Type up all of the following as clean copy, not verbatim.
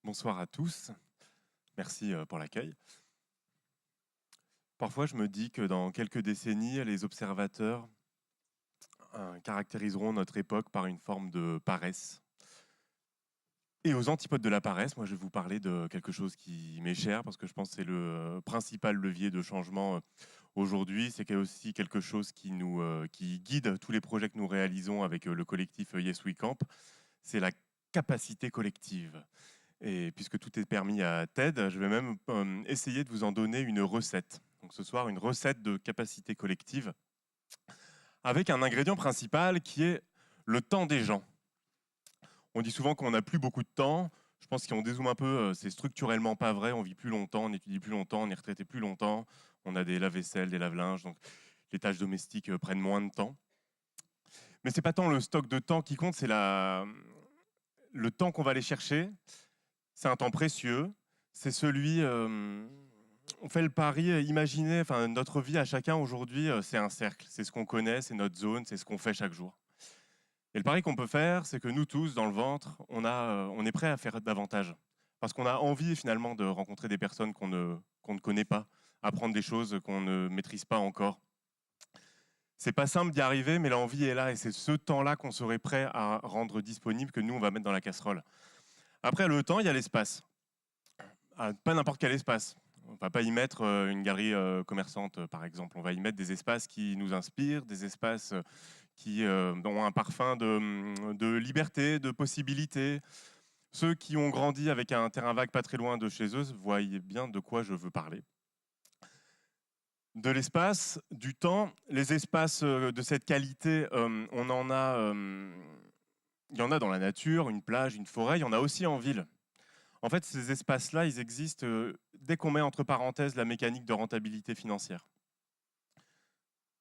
Bonsoir à tous, merci pour l'accueil. Parfois, je me dis que dans quelques décennies, les observateurs caractériseront notre époque par une forme de paresse. Et aux antipodes de la paresse, moi, je vais vous parler de quelque chose qui m'est cher, parce que je pense que c'est le principal levier de changement aujourd'hui. C'est aussi quelque chose qui guide tous les projets que nous réalisons avec le collectif Yes We Camp. C'est la capacité collective. Et puisque tout est permis à TED, je vais même essayer de vous en donner une recette. Donc ce soir, une recette de capacité collective avec un ingrédient principal qui est le temps des gens. On dit souvent qu'on n'a plus beaucoup de temps. Je pense qu'on dézoome un peu, c'est structurellement pas vrai. On vit plus longtemps, on étudie plus longtemps, on est retraité plus longtemps. On a des lave-vaisselle, des lave-linges, donc les tâches domestiques prennent moins de temps. Mais c'est pas tant le stock de temps qui compte, c'est le temps qu'on va aller chercher. C'est un temps précieux. C'est celui. On fait le pari, imaginez, enfin, notre vie à chacun aujourd'hui, c'est un cercle. C'est ce qu'on connaît, c'est notre zone, c'est ce qu'on fait chaque jour. Et le pari qu'on peut faire, c'est que nous tous, dans le ventre, on est prêt à faire davantage. Parce qu'on a envie finalement de rencontrer des personnes qu'on ne connaît pas, apprendre des choses qu'on ne maîtrise pas encore. C'est pas simple d'y arriver, mais l'envie est là et c'est ce temps-là qu'on serait prêt à rendre disponible que nous, on va mettre dans la casserole. Après, le temps, il y a l'espace. Pas n'importe quel espace. On ne va pas y mettre une galerie commerçante, par exemple. On va y mettre des espaces qui nous inspirent, des espaces qui ont un parfum de liberté, de possibilité. Ceux qui ont grandi avec un terrain vague pas très loin de chez eux voient bien de quoi je veux parler. De l'espace, du temps, les espaces de cette qualité, il y en a dans la nature, une plage, une forêt, il y en a aussi en ville. En fait, ces espaces-là, ils existent dès qu'on met entre parenthèses la mécanique de rentabilité financière.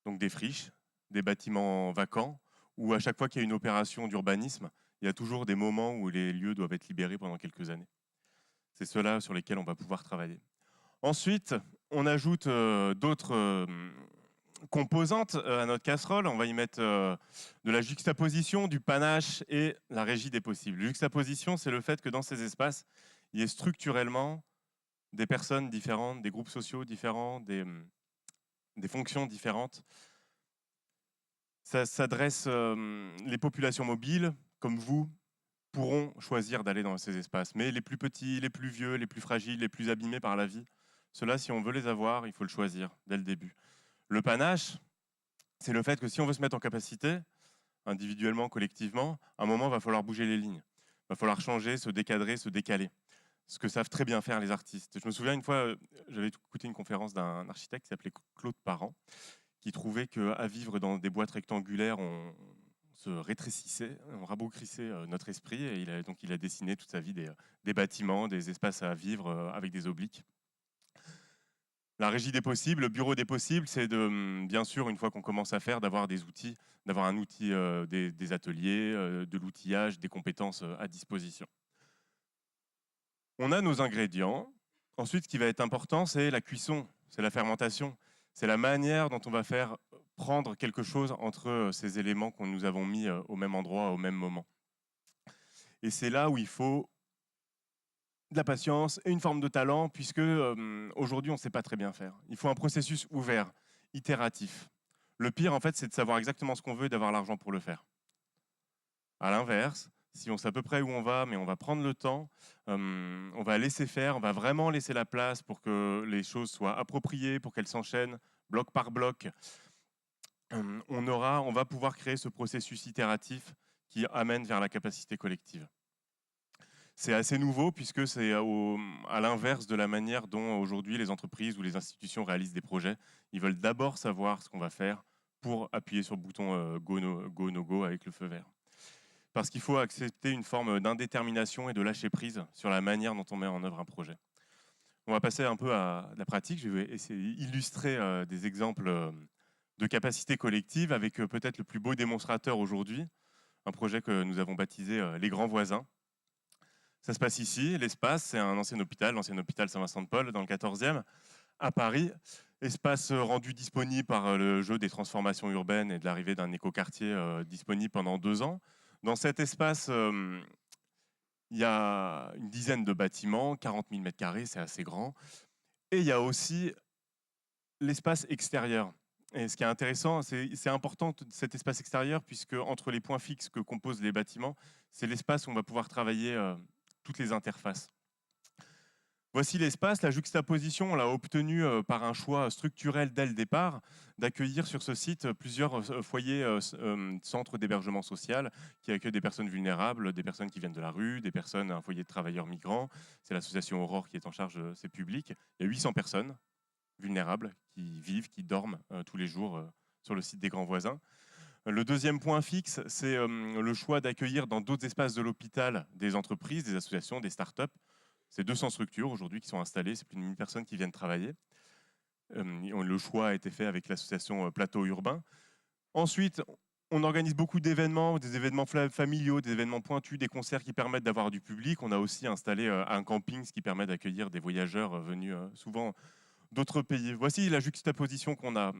Donc des friches, des bâtiments vacants, où à chaque fois qu'il y a une opération d'urbanisme, il y a toujours des moments où les lieux doivent être libérés pendant quelques années. C'est ceux-là sur lesquels on va pouvoir travailler. Ensuite, on ajoute d'autres composantes à notre casserole. On va y mettre de la juxtaposition, du panache et la régie des possibles. Juxtaposition, c'est le fait que dans ces espaces, il y ait structurellement des personnes différentes, des groupes sociaux différents, des fonctions différentes. Ça s'adresse, les populations mobiles, comme vous, pourront choisir d'aller dans ces espaces. Mais les plus petits, les plus vieux, les plus fragiles, les plus abîmés par la vie, ceux-là, si on veut les avoir, il faut le choisir dès le début. Le panache, c'est le fait que si on veut se mettre en capacité, individuellement, collectivement, à un moment, il va falloir bouger les lignes. Il va falloir changer, se décadrer, se décaler. Ce que savent très bien faire les artistes. Je me souviens une fois, j'avais écouté une conférence d'un architecte qui s'appelait Claude Parent, qui trouvait qu'à vivre dans des boîtes rectangulaires, on se rétrécissait, on raboucrissait notre esprit. Et il a dessiné toute sa vie des bâtiments, des espaces à vivre avec des obliques. La régie des possibles, le bureau des possibles, c'est bien sûr, une fois qu'on commence à faire, d'avoir des outils, d'avoir un outil, des ateliers, de l'outillage, des compétences à disposition. On a nos ingrédients. Ensuite, ce qui va être important, c'est la cuisson, c'est la fermentation. C'est la manière dont on va faire prendre quelque chose entre ces éléments que nous avons mis au même endroit, au même moment. Et c'est là où il faut de la patience et une forme de talent, puisque aujourd'hui, on ne sait pas très bien faire. Il faut un processus ouvert, itératif. Le pire, en fait, c'est de savoir exactement ce qu'on veut et d'avoir l'argent pour le faire. À l'inverse, si on sait à peu près où on va, mais on va prendre le temps, on va laisser faire, on va vraiment laisser la place pour que les choses soient appropriées, pour qu'elles s'enchaînent bloc par bloc. On va pouvoir créer ce processus itératif qui amène vers la capacité collective. C'est assez nouveau puisque c'est à l'inverse de la manière dont aujourd'hui les entreprises ou les institutions réalisent des projets. Ils veulent d'abord savoir ce qu'on va faire pour appuyer sur le bouton go, no go avec le feu vert. Parce qu'il faut accepter une forme d'indétermination et de lâcher prise sur la manière dont on met en œuvre un projet. On va passer un peu à la pratique. Je vais essayer d'illustrer des exemples de capacité collective avec peut-être le plus beau démonstrateur aujourd'hui, un projet que nous avons baptisé Les Grands Voisins. Ça se passe ici, l'espace, c'est un ancien hôpital Saint-Vincent-de-Paul, dans le 14e, à Paris. Espace rendu disponible par le jeu des transformations urbaines et de l'arrivée d'un écoquartier disponible pendant 2 ans. Dans cet espace, Il y a une dizaine de bâtiments, 40 000 mètres carrés, c'est assez grand. Et il y a aussi l'espace extérieur. Et ce qui est intéressant, c'est important cet espace extérieur, puisque entre les points fixes que composent les bâtiments, c'est l'espace où on va pouvoir travailler toutes les interfaces. Voici l'espace. La juxtaposition, on l'a obtenue par un choix structurel dès le départ, d'accueillir sur ce site plusieurs foyers, centres d'hébergement social, qui accueillent des personnes vulnérables, des personnes qui viennent de la rue, des personnes, un foyer de travailleurs migrants. C'est l'association Aurore qui est en charge de ces publics. Il y a 800 personnes vulnérables qui vivent, qui dorment tous les jours sur le site des Grands Voisins. Le deuxième point fixe, c'est le choix d'accueillir dans d'autres espaces de l'hôpital des entreprises, des associations, des startups. C'est 200 structures aujourd'hui qui sont installées, c'est plus de 1000 personnes qui viennent travailler. Le choix a été fait avec l'association Plateau Urbain. Ensuite, on organise beaucoup d'événements, des événements familiaux, des événements pointus, des concerts qui permettent d'avoir du public. On a aussi installé un camping, ce qui permet d'accueillir des voyageurs venus souvent d'autres pays. Voici la juxtaposition qu'on a.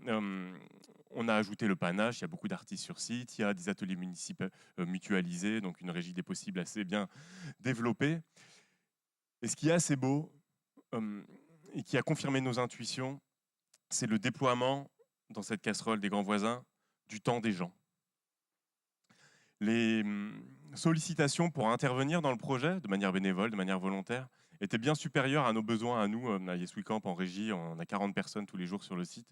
On a ajouté le panache, il y a beaucoup d'artistes sur site, il y a des ateliers municipaux mutualisés, donc une régie des possibles assez bien développée. Et ce qui est assez beau et qui a confirmé nos intuitions, c'est le déploiement dans cette casserole des Grands Voisins du temps des gens. Les sollicitations pour intervenir dans le projet de manière bénévole, de manière volontaire, étaient bien supérieures à nos besoins à nous, à Yes We Camp en régie. On a 40 personnes tous les jours sur le site.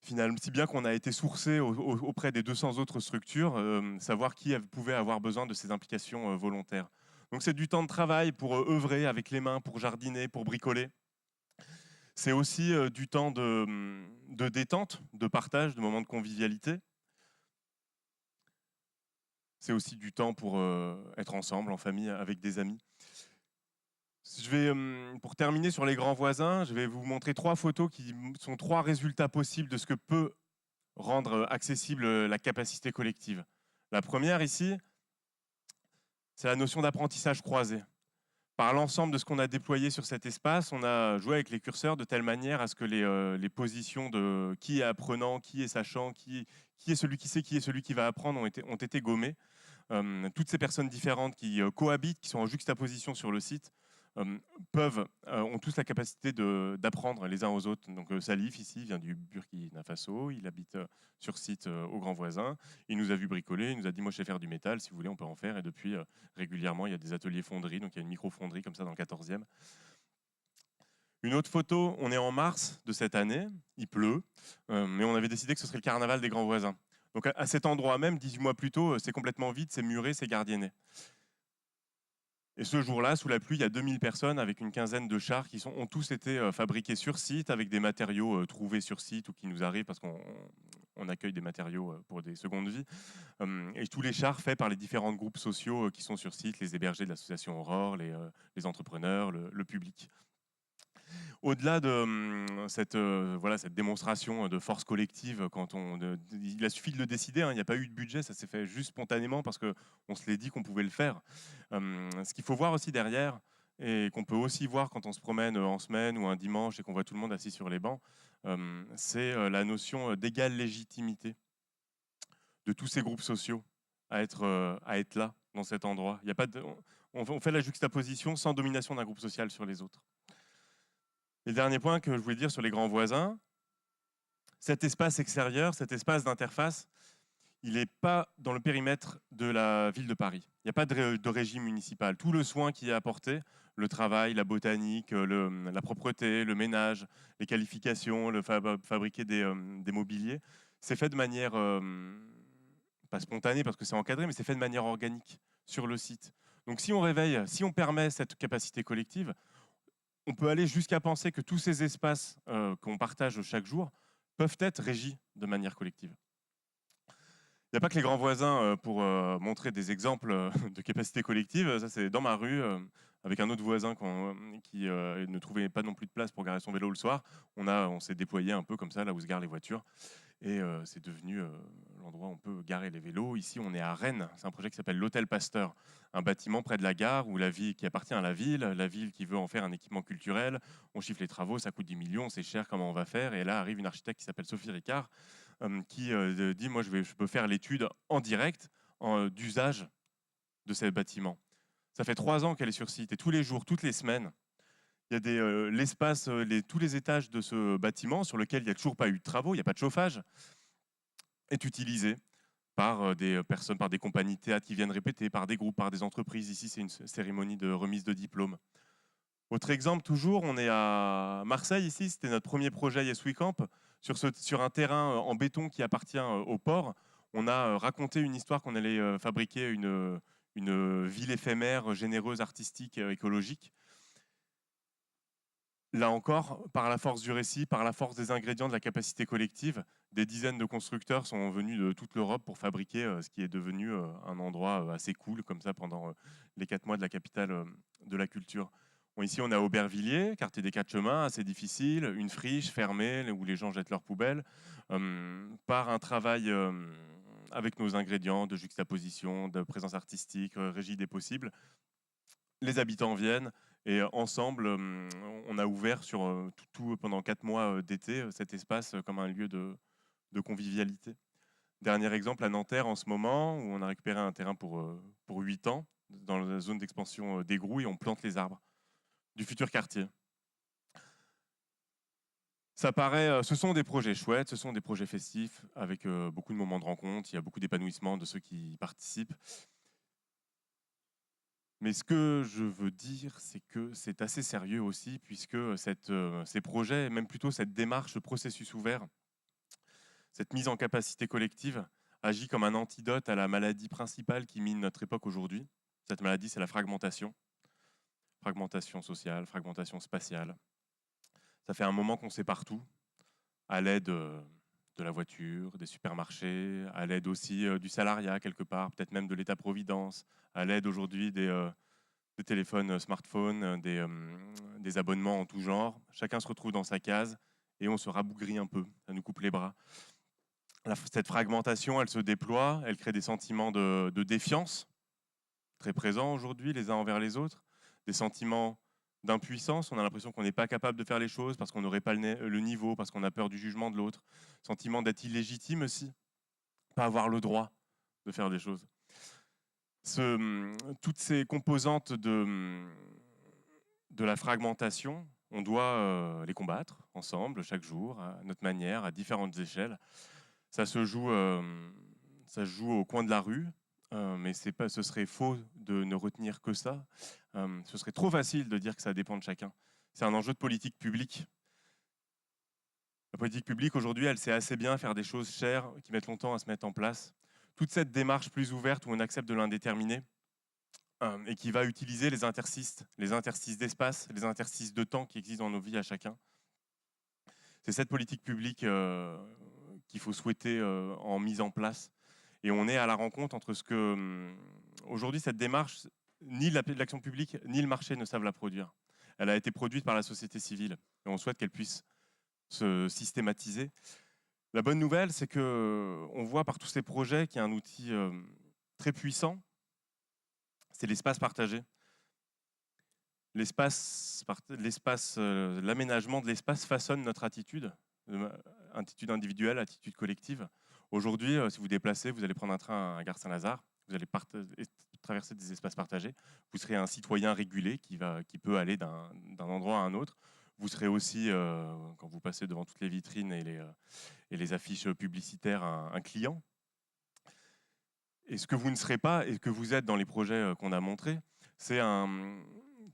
Finalement, si bien qu'on a été sourcé auprès des 200 autres structures, savoir qui pouvait avoir besoin de ces implications volontaires. Donc c'est du temps de travail pour œuvrer avec les mains, pour jardiner, pour bricoler. C'est aussi du temps de détente, de partage, de moments de convivialité. C'est aussi du temps pour être ensemble, en famille, avec des amis. Pour terminer sur les Grands Voisins, je vais vous montrer 3 photos qui sont 3 résultats possibles de ce que peut rendre accessible la capacité collective. La première ici, c'est la notion d'apprentissage croisé. Par l'ensemble de ce qu'on a déployé sur cet espace, on a joué avec les curseurs de telle manière à ce que les positions de qui est apprenant, qui est sachant, qui est celui qui sait, qui est celui qui va apprendre ont été gommées. Toutes ces personnes différentes qui cohabitent, qui sont en juxtaposition sur le site, ont tous la capacité d'apprendre les uns aux autres. Donc Salif, ici, vient du Burkina Faso, il habite sur site au Grand Voisin, il nous a vu bricoler, il nous a dit « moi je sais faire du métal, si vous voulez on peut en faire », et depuis régulièrement il y a des ateliers fonderie, donc il y a une micro-fonderie comme ça dans le 14e. Une autre photo, on est en mars de cette année, il pleut, mais on avait décidé que ce serait le carnaval des Grands Voisins. Donc à cet endroit même, 18 mois plus tôt, c'est complètement vide, c'est muré, c'est gardienné. Et ce jour-là, sous la pluie, il y a 2000 personnes avec une quinzaine de chars qui ont tous été fabriqués sur site avec des matériaux trouvés sur site ou qui nous arrivent parce qu'on accueille des matériaux pour des secondes vies. Et tous les chars faits par les différents groupes sociaux qui sont sur site, les hébergés de l'association Aurore, les entrepreneurs, le public. Au-delà de cette démonstration de force collective, il a suffi de le décider, hein, il n'y a pas eu de budget, ça s'est fait juste spontanément parce qu'on se l'est dit qu'on pouvait le faire. Ce qu'il faut voir aussi derrière, et qu'on peut aussi voir quand on se promène en semaine ou un dimanche et qu'on voit tout le monde assis sur les bancs, c'est la notion d'égale légitimité de tous ces groupes sociaux à être là, dans cet endroit. Il y a pas de, on fait la juxtaposition sans domination d'un groupe social sur les autres. Et le dernier point que je voulais dire sur les Grands Voisins, cet espace extérieur, cet espace d'interface, il n'est pas dans le périmètre de la ville de Paris. Il n'y a pas de régime municipal. Tout le soin qui est apporté, le travail, la botanique, la propreté, le ménage, les qualifications, fabriquer des mobiliers, c'est fait de manière, pas spontanée parce que c'est encadré, mais c'est fait de manière organique sur le site. Donc si on permet cette capacité collective, on peut aller jusqu'à penser que tous ces espaces qu'on partage chaque jour peuvent être régis de manière collective. Il n'y a pas que les Grands Voisins pour montrer des exemples de capacité collective. Ça, c'est dans ma rue, avec un autre voisin qui ne trouvait pas non plus de place pour garer son vélo le soir. On s'est déployé un peu comme ça, là où se garent les voitures. Et c'est devenu l'endroit où on peut garer les vélos. Ici, on est à Rennes. C'est un projet qui s'appelle l'Hôtel Pasteur, un bâtiment près de la gare qui appartient à la ville qui veut en faire un équipement culturel. On chiffre les travaux, ça coûte 10 millions, c'est cher, comment on va faire? Et là arrive une architecte qui s'appelle Sophie Ricard, qui dit moi je peux faire l'étude en direct d'usage de ces bâtiments. Ça fait 3 ans qu'elle est sur site et tous les jours, toutes les semaines, il y a l'espace, tous les étages de ce bâtiment sur lequel il n'y a toujours pas eu de travaux, il n'y a pas de chauffage, est utilisé par des personnes, par des compagnies de théâtre qui viennent répéter, par des groupes, par des entreprises. Ici, c'est une cérémonie de remise de diplôme. Autre exemple, toujours, on est à Marseille, ici, c'était notre premier projet Yes We Camp, sur un terrain en béton qui appartient au port. On a raconté une histoire qu'on allait fabriquer une ville éphémère, généreuse, artistique, écologique. Là encore, par la force du récit, par la force des ingrédients de la capacité collective, des dizaines de constructeurs sont venus de toute l'Europe pour fabriquer ce qui est devenu un endroit assez cool, comme ça, pendant les 4 mois de la capitale de la culture. Bon, ici, on a Aubervilliers, quartier des 4 chemins, assez difficile, une friche fermée où les gens jettent leurs poubelles, par un travail avec nos ingrédients de juxtaposition, de présence artistique, régie des possibles. Les habitants viennent et ensemble, on a ouvert sur pendant 4 mois d'été cet espace comme un lieu de convivialité. Dernier exemple à Nanterre en ce moment, où on a récupéré un terrain pour 8 ans dans la zone d'expansion d'Égrou et on plante les arbres du futur quartier. Ça paraît, ce sont des projets chouettes, ce sont des projets festifs avec beaucoup de moments de rencontre, il y a beaucoup d'épanouissement de ceux qui y participent. Mais ce que je veux dire, c'est que c'est assez sérieux aussi, puisque ces projets, même plutôt cette démarche, ce processus ouvert, cette mise en capacité collective, agit comme un antidote à la maladie principale qui mine notre époque aujourd'hui. Cette maladie, c'est la fragmentation. Fragmentation sociale, fragmentation spatiale. Ça fait un moment qu'on sait partout, à l'aide de la voiture, des supermarchés, à l'aide aussi du salariat quelque part, peut-être même de l'État-providence, à l'aide aujourd'hui des téléphones smartphones, des abonnements en tout genre. Chacun se retrouve dans sa case et on se rabougrit un peu, ça nous coupe les bras. Cette fragmentation, elle se déploie, elle crée des sentiments de défiance, très présents aujourd'hui les uns envers les autres, des sentiments d'impuissance, on a l'impression qu'on n'est pas capable de faire les choses parce qu'on n'aurait pas le niveau, parce qu'on a peur du jugement de l'autre, sentiment d'être illégitime aussi, pas avoir le droit de faire des choses. Toutes ces composantes de la fragmentation, on doit les combattre ensemble, chaque jour, à notre manière, à différentes échelles. Ça se joue au coin de la rue, mais ce serait faux de ne retenir que ça. Ce serait trop facile de dire que ça dépend de chacun. C'est un enjeu de politique publique. La politique publique, aujourd'hui, elle sait assez bien faire des choses chères qui mettent longtemps à se mettre en place. Toute cette démarche plus ouverte où on accepte de l'indéterminé, et qui va utiliser les interstices d'espace, les interstices de temps qui existent dans nos vies à chacun. C'est cette politique publique qu'il faut souhaiter en mise en place. Et on est à la rencontre entre ce que... aujourd'hui, cette démarche, ni l'action publique, ni le marché ne savent la produire. Elle a été produite par la société civile. Et on souhaite qu'elle puisse se systématiser. La bonne nouvelle, c'est qu'on voit par tous ces projets qu'il y a un outil très puissant, c'est l'espace partagé. L'aménagement de l'espace façonne notre attitude individuelle, attitude collective. Aujourd'hui, si vous déplacez, vous allez prendre un train à Gare Saint-Lazare, vous allez traverser des espaces partagés, vous serez un citoyen régulé qui peut aller d'un endroit à un autre. Vous serez aussi, quand vous passez devant toutes les vitrines et les affiches publicitaires, un client. Et ce que vous ne serez pas, et que vous êtes dans les projets qu'on a montrés, c'est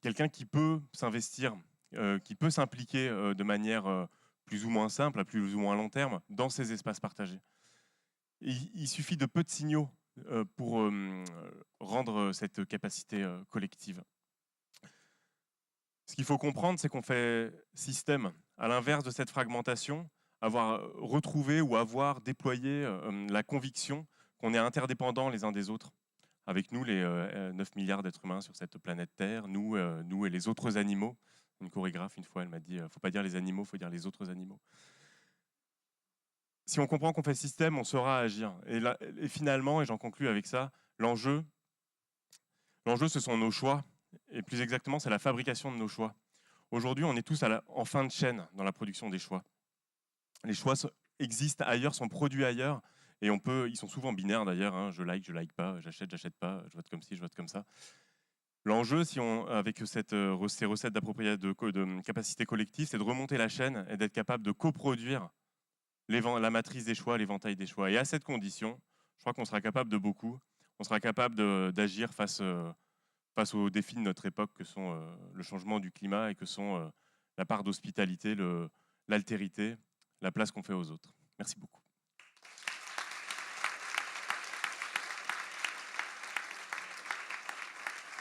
quelqu'un qui peut s'investir, qui peut s'impliquer de manière plus ou moins simple, à plus ou moins long terme, dans ces espaces partagés. Il suffit de peu de signaux pour rendre cette capacité collective. Ce qu'il faut comprendre, c'est qu'on fait système. À l'inverse de cette fragmentation, avoir retrouvé ou avoir déployé la conviction qu'on est interdépendants les uns des autres. Avec nous, les 9 milliards d'êtres humains sur cette planète Terre, nous et les autres animaux. Une chorégraphe, une fois, elle m'a dit, faut pas dire les animaux, faut dire les autres animaux. Si on comprend qu'on fait système, on saura agir. Et finalement, et j'en conclus avec ça, l'enjeu, ce sont nos choix. Et plus exactement, c'est la fabrication de nos choix. Aujourd'hui, on est tous en fin de chaîne dans la production des choix. Les choix existent ailleurs, sont produits ailleurs, Et ils sont souvent binaires d'ailleurs, hein, je like pas, j'achète pas, je vote comme ci, je vote comme ça. L'enjeu, avec ces recettes de capacité collective, c'est de remonter la chaîne et d'être capable de coproduire la matrice des choix, l'éventail des choix. Et à cette condition, je crois qu'on sera capable de beaucoup. On sera capable d'agir face aux défis de notre époque, que sont le changement du climat et que sont la part d'hospitalité, l'altérité, la place qu'on fait aux autres. Merci beaucoup.